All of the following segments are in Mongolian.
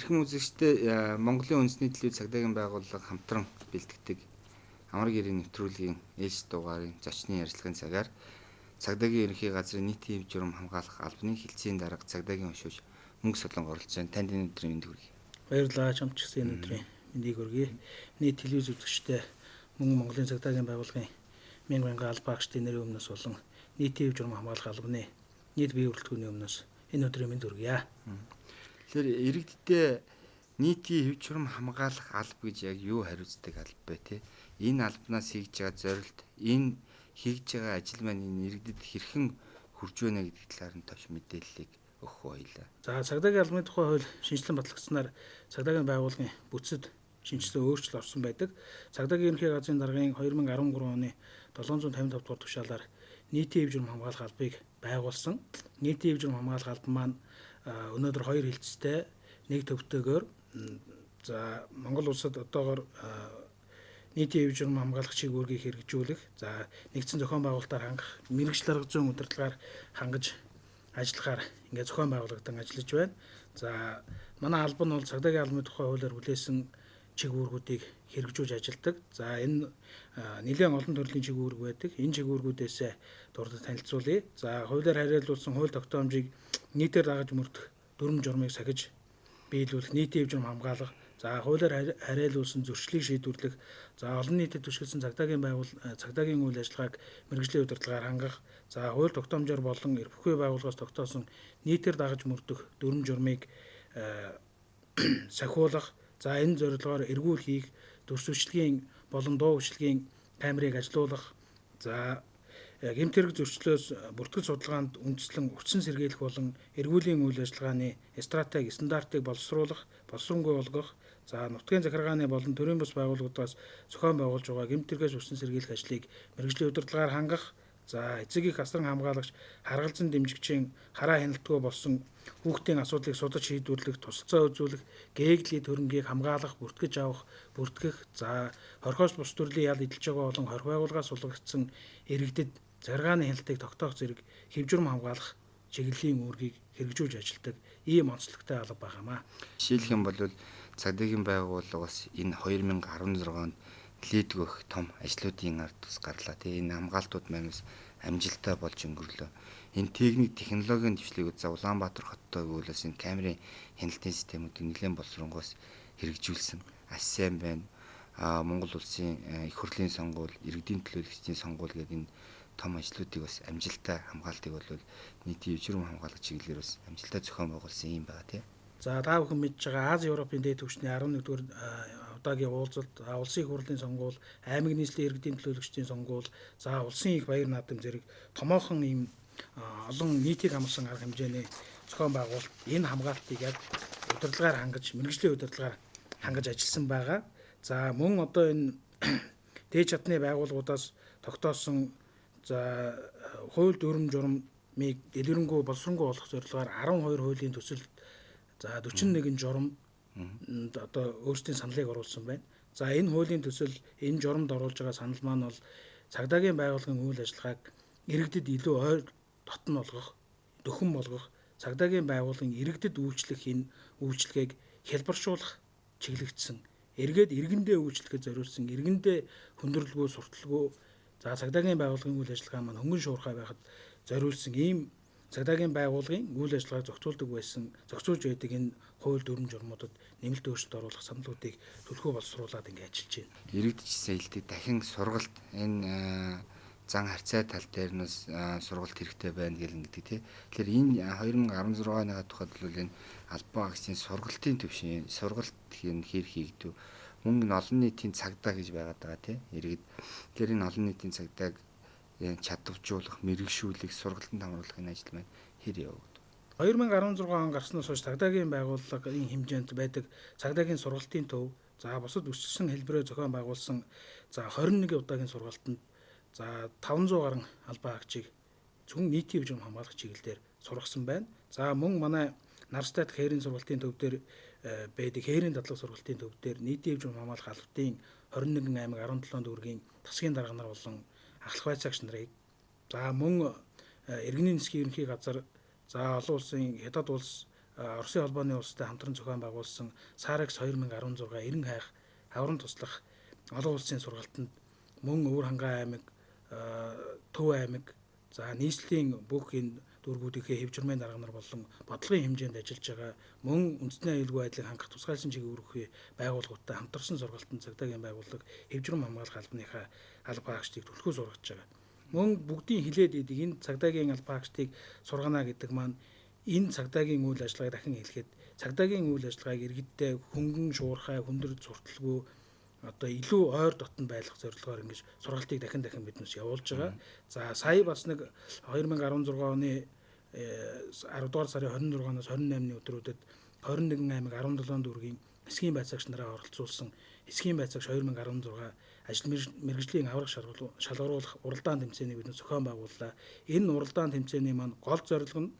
Хэрхэн үзэгчтэй Монголын үндэсний телевиз цагдаагийн байгууллага хамтран бэлтгэдэг амар гэрийн нэвтрүүлгийн ээлж дугаарын зочны ярилцлагын цагаар цагдаагийн ерөнхий газрын нийтийн хэв журам хамгаалах албаны хилцээний дарга цагдаагийн өшөөж мөнгө солон оролцож байна. Танд энэ өдрийн мэнд хүргэе. Баярлалаа. Чамд ч гэсэн энэ өдрийн мэндийг хүргэе. Нийт телевиз үзэгчтэй мөн Монголын цагдаагийн байгууллагын мянган албаа агчдын нэрийн өмнөөс болон нийтийн хэв журам хамгаалах албаны нийт бие бүрэлдэхүүний өмнөөс энэ өдрийн мэнд хүргье. Тэгэхээр иргэддээ нийтийн хэв журам хамгаалах алба гэж яг юу хариуцдаг алба бэ те? Энэ албанаас хийж байгаа зорилт, энэ хийж байгаа ажил маань энэ иргэдэд хэрхэн хүрж байна гэдэг талаар нь товч мэдээллийг өгөх байлаа. За цагдаагийн албаны тухай хууль шинжилэн батлагдсанаар цагдаагийн байгууллагын бүтцэд шинжилгээ өөрчлөлт орсон байдаг. Цагдаагийн ерөнхий газрын даргын 2013 оны 755 дугаар тушаалаар нийтийн хэв журам хамгаалах албыг байгуулсан. Нийтийн хэв журам хамгаалах албан маань өнөөдөр хоёр хилцтэй нэг төвтэйгээр Монгол улсад одоогоор нийтийн хэв журам хамгаалах чиг үүргийг хэрэгжүүлэх, нэгдсэн зохион байгуулалтаар хангах, мэргэжил арга зүйн удирдлагаар хангаж ажиллахаар ингээд зохион байгуулагдсан ажиллаж байна. За манай алба нь бол цагдаагийн албаны тухай хуулиар хүлээсэн чиг үүргүүдийг хэрэгжүүлж ажилладаг. За энэ нэлээд олон төрлийн чиг үүрэг байдаг. Энэ чиг үүргүүдээс дурдж танилцуулъя. За хуулиар хариалуулсан хууль тогтоомжийг нийтээр дагаж мөрдөх дүрм журмыг сахиж биелүүлэх, нийтийн хэв журам хамгаалах, за хуулиар хариалуулсан зөрчлийг шийдвэрлэх, за олон нийтэд түшиглсэн цагдаагийн үйл ажиллагааг мэргэжлийн удирдлагаар хангах, за хууль тогтоомжоор болон эрх бүхий байгууллагаас тогтоосон нийтээр дагаж мөрдөх дүрм журмыг сахиулах, за энэ зорилгоор эргүүл хийх, төрс хүчилгийн болон дуу хүчилгийн камерыг ажилуулах, за гэмт хэрэг зөрчлөөс бүртгэл судалгаанд үндэслэн хүчин сэргийлэх болон эргүүлийн үйл ажиллагааны стандартыг боловсруулах, боловсруулгүй болгох, за нутгийн захиргааны болон төрийн бус байгууллагуудаас зохион байгуулж байгаа гэмт хэрэгээс хүчин сэргийлэх ажлыг мэргэжлийн удирдлагаар хангах, за эцэг их асран хамгаалагч, харгалзан дэмжигчийн хараа хяналтгүй болсон хүүхдийн асуудлыг судаж шийдвэрлэх, тусалцаа үзүүлэх, гээгдлийн төрөнгийг хамгаалах, бүртгэж авах, бүртгэх, за хорхоос бус төрлийн ял эдэлж байгаа болон хорх байгууллагаас сулгагдсан иргэдэд захиргааны хяналтыг тогтоох зэрэг хэв журам хамгаалах чиглэлийн үүргийг хэрэгжүүлж ажилладаг ийм онцлогтой алба байгаамаа. Жишээлх юм бол цагдаагийн байгууллага бас энэ 2016 онд лидгөх том ажлуудын ард тус гарлаа. Тэгээ энэ хамгаалтууд маань амжилттай болж өнгөрлөө. Энэ техник технологийн дэвшлиг Улаанбаатар хоттой гүйлээс энэ камерын хяналтын системүүдийг нэлээд боловсронгоос хэрэгжүүлсэн. АССАН байна. Монгол улсын их хурлын сонгуул, иргэдийн төлөөлөгчдийн сонгуул гэдэг энэ том ажлуудыг бас амжилттай хамгаалтыг бол нийтийн хэв журам хамгаалах чиглэлээр бас амжилттай зохион байгуулсан юм байна тий. За та бүхэн мэдж байгаа Аз Европын дээд түвшний 11-р удаагийн уулзалт, улсын их хурлын сонгуул, аймаг нийслэлийн иргэдийн төлөөлөгчдийн сонгуул, за улсын их баяр наадам зэрэг томоохон ийм олон нийтийг хамарсан арга хэмжээний зохион байгуулалт энэ хамгаалтыг яг удирдлагаар хангаж, мэргэжлийн удирдлагаар хангаж ажилласан байгаа. За мөн одоо энэ дээд чадны байгууллагуудаас тогтоосон за хууль дүрм журмыг дэлгэрэнгүй боловсронгуй болох зорилгоор 12 хуулийн төсөлд за 41 журам одоо өөрсдийн саналыг оруулсан байна. За энэ хуулийн төсөл энэ журамд оруулж байгаа санал маань бол цагдаагийн байгууллагын үйл ажиллагааг иргэдэд илүү ойр дотн болгох, дөхөн болгох, цагдаагийн байгууллагын иргэдэд үйлчлэх энэ үйлчлэгийг хялбаршуулах чиглэгдсэн. Эргээд иргэндээ үйлчлэхэд зориулсан, иргэндээ хүндрэлгүй, сурталгүй, за цагдаагийн байгууллагын үйл ажиллагаа маань хөнгөн шуурхай байхад зориулсан ийм цагдаагийн байгууллагын үйл ажиллагааг зохицуулж байдаг энэ хууль дүрм журмуудад нэмэлт өөрчлөлт оруулах саналуудыг төлхөө боловсруулад ингээд ажиллаж байна. Иргэдчсэн хэлдэг дахин сургалт энэ зан харьцаа тал дээр нь сургалт хэрэгтэй байна гэдэг тий. Тэгэхээр энэ 2016 оны тухайд бол энэ албан агчдын сургалтын төвшин сургалт хэр хийгдэв. Мөн олон нийтийн цагдаа гэж байгаад байгаа тий. Иргэд тэгэхээр энэ олон нийтийн цагдааг чадваржуулах, мэрэгшүүлэх, сургалтанд хамруулах энэ ажил маань хэр явагдав. 2016 он гарснаас хойш цагдаагийн байгууллагын хэмжээнд байдаг цагдаагийн сургалтын төв, за бусад өссөн хэлбэрээр зохион байгуулсан за 21 удаагийн сургалтанд за 500 гаруй албан агчийг зөвхөн нийтийн хэв журам хамгаалах чиглэлээр сургасан байна. За мөн манай нарстай хээрийн сургалтын төв дээр байдаг хээрийн дадлаг сургалтын төв дээр нийтийн хэв журам хамгаалах албатын 21 аймаг 17 дүүргийн тасгийн дарга нар болон ахлах байцаагч нарыг за мөн иргэний засгийн ерөнхий газар за олон улсын хятад улс Оросын холбооны улстай хамтран зохион байгуулсан Сарекс 2016 эрен хайх хаврын туслах олон улсын сургалтанд мөн Өвөр Хангай аймаг, Төв аймаг, за нийслэлийн бүх энэ дүүргүүдийнхээ хэв журмын дарга нар болон бодлогын хэмжээнд ажиллаж байгаа мөн үндэсний аюулгүй байдлыг хангах тусгайлсан чиглэл өргөхүй байгууллагуудтай хамтарсан сургалтанд цагдаагийн байгууллага хэв журам хамгаалах албаныхаа алба хаагчдыг төлхөө сургаж байгаа. Мөн бүгдийн хилээд идэг энэ цагдаагийн алба хаагчдыг сургана гэдэг маань энэ цагдаагийн үйл ажиллагааг дахин хэлэхэд цагдаагийн үйл ажиллагааг иргэддээ хөнгөн шуурхай хүндэр зурталгүй одоо илүү ойр дотн байлгах зорилгоор ингэж сургалтыг дахин биднээс явуулж байгаа. За сая бас нэг 2016 оны 10 дугаар сарын 26-наас 28-ны өдрүүдэд 21 аймаг 17 дүүргийн эсхийн байцаагч нараа оролцуулсан эсхийн байцаагч 2016 ажил мэргэжлийн аврах шалгаруулах уралдаан тэмцээнийг бид зохион байгууллаа. Энэ уралдаан тэмцээний маань гол зорилго нь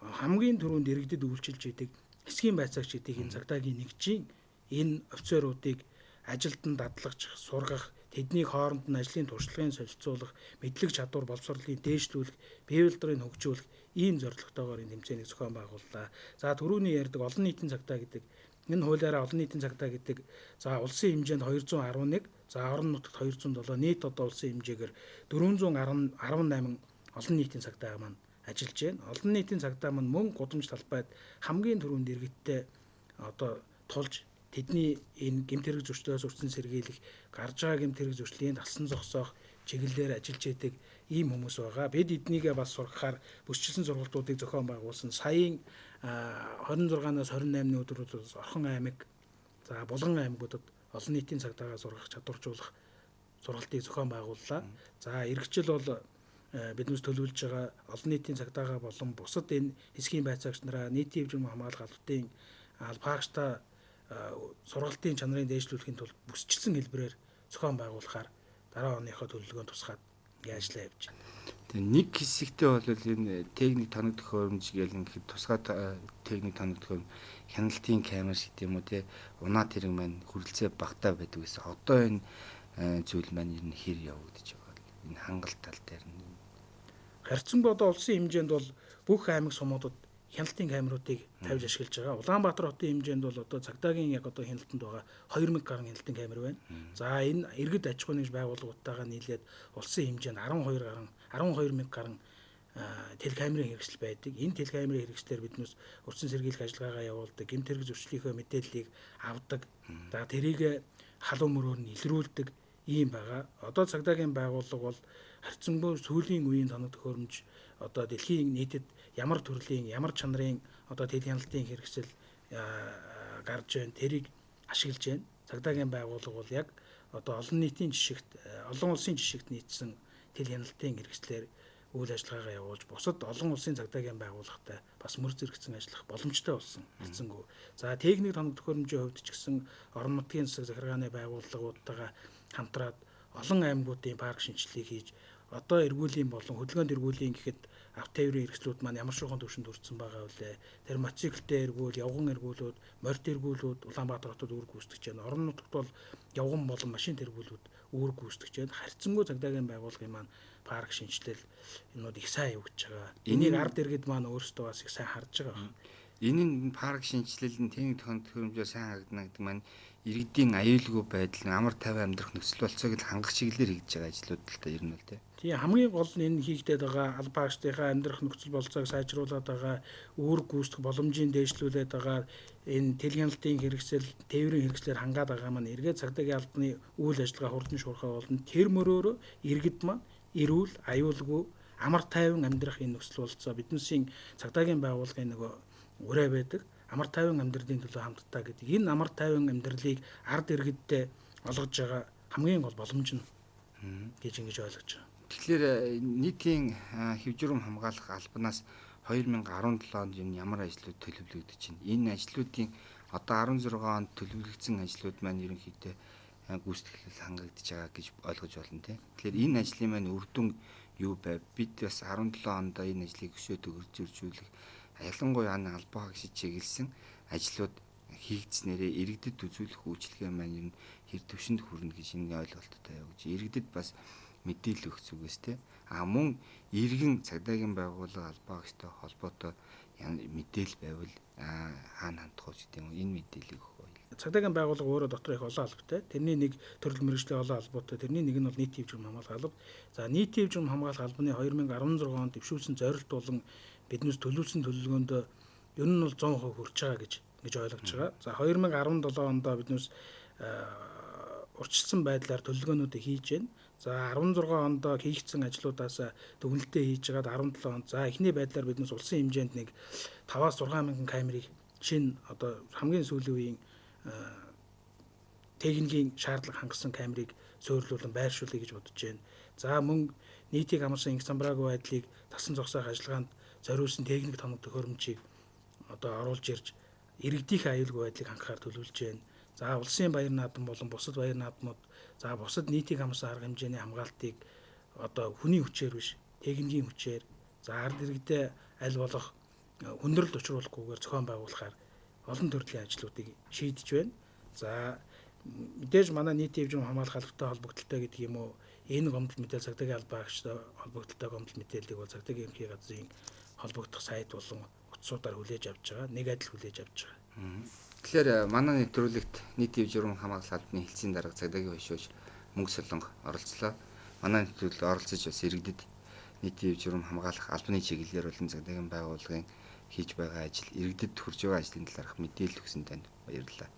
хамгийн түрүүнд иргэдэд үйлчилж идэг эсхийн байцаагч гэдгийг энэ цагдаагийн нэгжийн энэ офицеруудыг ажилтан дадлагч, сургах, тэдний хооронд нь ажлын туршлагын солилцуулах, мэдлэг чадвар боловсролыг дээшлүүлэх, бие даалгаврыг хөгжүүлэх ийм зорилготойгоор энэ тэмцээнийг зохион байгууллаа. За түрүүний ярьдаг олон нийтийн цагдаа гэдэг энэ хуулиараа олон нийтийн цагдаа гэдэг за улсын хэмжээнд 211, за орон нутагт 207, нийт одоо улсын хэмжээгээр 418 олон нийтийн цагдаа маань ажиллаж байна. Олон нийтийн цагдаа маань мөн гудамж талбайд хамгийн түрүүнд иргэдтэй одоо тулж тэдний энэ гэмт хэрэг зөрчилдөөс үрцэн сэргийлэх, гарч байгаа гэмт хэрэг зөрчлийн талсан зогсоох чиглэлээр ажиллаж идэг ийм хүмүүс байгаа. Бид эднийгээ бас сургахаар бүсчилсэн сургалтуудыг зохион байгуулсан. Саяын 26-наас 28-ны өдрүүдэд Орхон аймаг, за Булган аймагуудад олон нийтийн цагдаагаа сургах, чадваржуулах сургалтыг зохион байгууллаа. За иргэжил бол биднээс төлөвлөж байгаа олон нийтийн цагдаагаа болон бусад энэ эсхийн байцаагч нараа нийтийн хэв журам хамгаалах албатын албаагчдаа сургалтын чанарыг дээшлүүлэхийн тулд бүсчилсэн хэлбэрээр зохион байгуулахаар дараа оныхоо төлөвлөгөөнд тусгаад ажиллаа явж байна. Тэгээ нэг хэсэгтээ бол энэ техник тоног төхөөрөмж гэл ингээд тусгай техник тоног төхөөрөмж хяналтын камер гэдэг юм уу те унаа тэрэг маань хүрэлцээ багтаа байдаг гэсэн. Одоо энэ зүйл маань ер нь хэр явагдаж байгаа. Энэ хангалт тал дээр нь харьцан бодоо улсын хэмжээнд бол бүх аймаг сумуудад хяналтын камеруудыг тавьж ашиглаж байгаа. Улаанбаатар хотын хэмжээнд бол одоо цагдаагийн яг одоо хяналтанд байгаа 2000 гаруй хяналтын камер байна. За энэ иргэд аж ахуйн нэгж байгууллагуудтайгаа нийлээд улсын хэмжээнд 12,000 гаруй телекамерын хэрэгсэл байдаг. Энэ телекамерын хэрэгслээр биднээс урьдчилан сэргийлэх ажиллагаагаа явуулдаг, гэмт хэрэг зөрчлийнхөө мэдээллийг авдаг. За тэрийг халуун мөрөөр нь илрүүлдэг ийм байгаа. Одоо цагдаагийн байгууллага бол харьцангуй сүүлийн үеийн тоног төхөөрөмж одоо дэлхийн нийтэд ямар төрлийн ямар чанарын одоо телехяналтын хэрэгсэл гарч байна тэрийг ашиглаж байна. Цагдаагийн байгууллага бол яг одоо олон нийтийн жишгт олон улсын жишгт нийцсэн телехяналтын хэрэгслээр үйл ажиллагаагаа явуулж бусад олон улсын цагдаагийн байгууллагатай бас мөр зэрэгцэн ажиллах боломжтой болсон хэцэнгүү. За техник тоног төхөөрөмжийн хувьд ч гэсэн орон нутгийн засаг захиргааны байгууллагуудтайгаа хамтраад олон аймагуудын парк шинжилгээг хийж одоо эргүүлийн болон хөдөлгөөнд эргүүлийн гэхэд автотайврын хэрэгслүүд маань ямар шугам төвшөнд хүрсэн байгаа вэ? Тэр мотоциклтэй эргүүл, явган эргүүлүүд, морьт эргүүлүүд Улаанбаатар хотод үүрэг гүйцэтгэж байна. Орон нутагт бол явган болон машин эргүүлүүд үүрэг гүйцэтгэж байна. Харьцангуй цагдаагийн байгууллагын маань парк шинжилэл энүүд их сайн явагдаж байгаа. Энийг ард иргэд маань өөрсдөө бас их сайн харж байгаа. Энэ парк шинжилэл нь техник төхөөрөмжөөр сайн харагдана гэдэг маань иргэдийн аюулгүй байдал, амар тайван амьдрах нөхцөл болцоог л хангах чиглэлээр хийж байгаа ажлууд л та ер нь л тийм. Тийм хамгийн гол нь энэ хийгдээд байгаа албаагчдынхаа амьдрах нөхцөл болцоог сайжруулад байгаа, үүрэг гүйцэтгэх боломжийг дээшлүүлээд байгаа энэ телехяналтын хэрэгсэл, тээврийн хэрэгслээр хангаад байгаа маань эргээд цагдаагийн албаны үйл ажиллагаа хурдан шуурхай болно. Тэр мөрөөрөө иргэд маань эрүүл, аюулгүй, амар тайван амьдрах энэ нөхцөл болцоо биднээсийн цагдаагийн байгууллагын нөгөө ураа байдаг. Амар тайван амьдралын төлөө хамтдаа гэдэг. Энэ амар тайван амьдралыг ард иргэддээ олгож байгаа хамгийн гол боломж нь гэж ингэж ойлгож байгаа. Тэгэхээр нийтийн хэв журам хамгаалах албанаас 2017 онд ямар ажлууд төлөвлөгдөж байна? Энэ ажлуудын одоо 16 онд төлөвлөгдсөн ажлууд маань ерөнхийдөө гүйцэтгэл хангагдаж байгаа гэж ойлгож байна тийм. Тэгэхээр энэ ажлын маань үр дүн юу байв? Бид бас 17 онд энэ ажлыг өшөөд үржүүлэх ялангуяа албаа хаагчид чиглэсэн ажлууд хийгдснээрээ иргэдэд үзүүлэх үйлчлэгээ маань ер нь хэр төвшөнд хүрнэ гэж энэ ойлголттой явж иргэдэд бас мэдээлэл өгөх зүгээс те мөн иргэн цагдаагийн байгууллага албаагчтай холбоотой мэдээлэл байвал хаана хандах вэ гэдэг юм. Энэ мэдээллийг өгөх баялаг. Цагдаагийн байгууллага өөрөө дотор их олон албатай. Тэрний нэг төрөл мэргэжлийн олон албатай. Тэрний нэг нь бол нийтийн хэв журам хамгаалах алба. За нийтийн хэв журам хамгаалах албаны 2016 онд дэвшүүлсэн зорилт болон биднээс төлөвлөсөн төлөвлөгөөнд ер нь бол 100% хүрч байгаа гэж ойлгож байгаа. За 2017 онд биднээс урьдчилсан байдлаар төлөвлөгөөнүүдийг хийж байна. За 16 онд хийгдсэн ажлуудаас дүгнэлтээ хийж байгаад 17 онд за эхний байдлаар биднээс улсын хэмжээнд нэг 5-6 мянган камерыг шинэ одоо хамгийн сүүлийн үеийн техникийн шаардлага хангасан камерыг суйрлуулан байршуулъя гэж бодож байна. За мөн нийтийг хамарсан инх замбраагүй байдлыг тасан зогсоох ажиллагаанд зориулсан техник тоног төхөөрөмжийг одоо оруулж ирж иргэдийнхэн аюулгүй байдлыг хангахаар төлөвлөж байна. За улсын баяр наадам болон бусад баяр наадмууд за бусад нийтийг хамарсан арга хэмжээний хамгаалтыг одоо хүний хүчээр биш техникийн хүчээр за ард иргэдэд аль болох хүндрэлд учруулахгүйгээр зохион байгуулахаар олон төрлийн ажлуудыг шийдэж байна. За мэдээж манай нийтийн хэв журам хамгаалах албатай холбогдлолтой гэдэг юм уу энэ гомдол мэдээлэл цагдаагийн албаагчтай холбогдлолтой гомдол мэдээллийг бол цагдаагийн ерөнхий газрын холбогдох сайт болон утсуудаар хүлээж авч байгаа. Нэг адил хүлээж авч байгаа. Тэгэхээр манай нэвтрүүлэгт нийтийн хэв журам хамгаалах албаны хэлтсийн дарга цагдаагийн хошууч Мөнх Солонго оролцлоо. Манай нэвтрүүлэгт оролцож бас иргэдэд нийтийн хэв журам хамгаалах албаны чиглэлээр болон цагдаагийн байгууллагын хийж байгаа ажил, иргэдэд хүрж байгаа ажлын талаарх мэдээлэл өгсөн танд баярлалаа.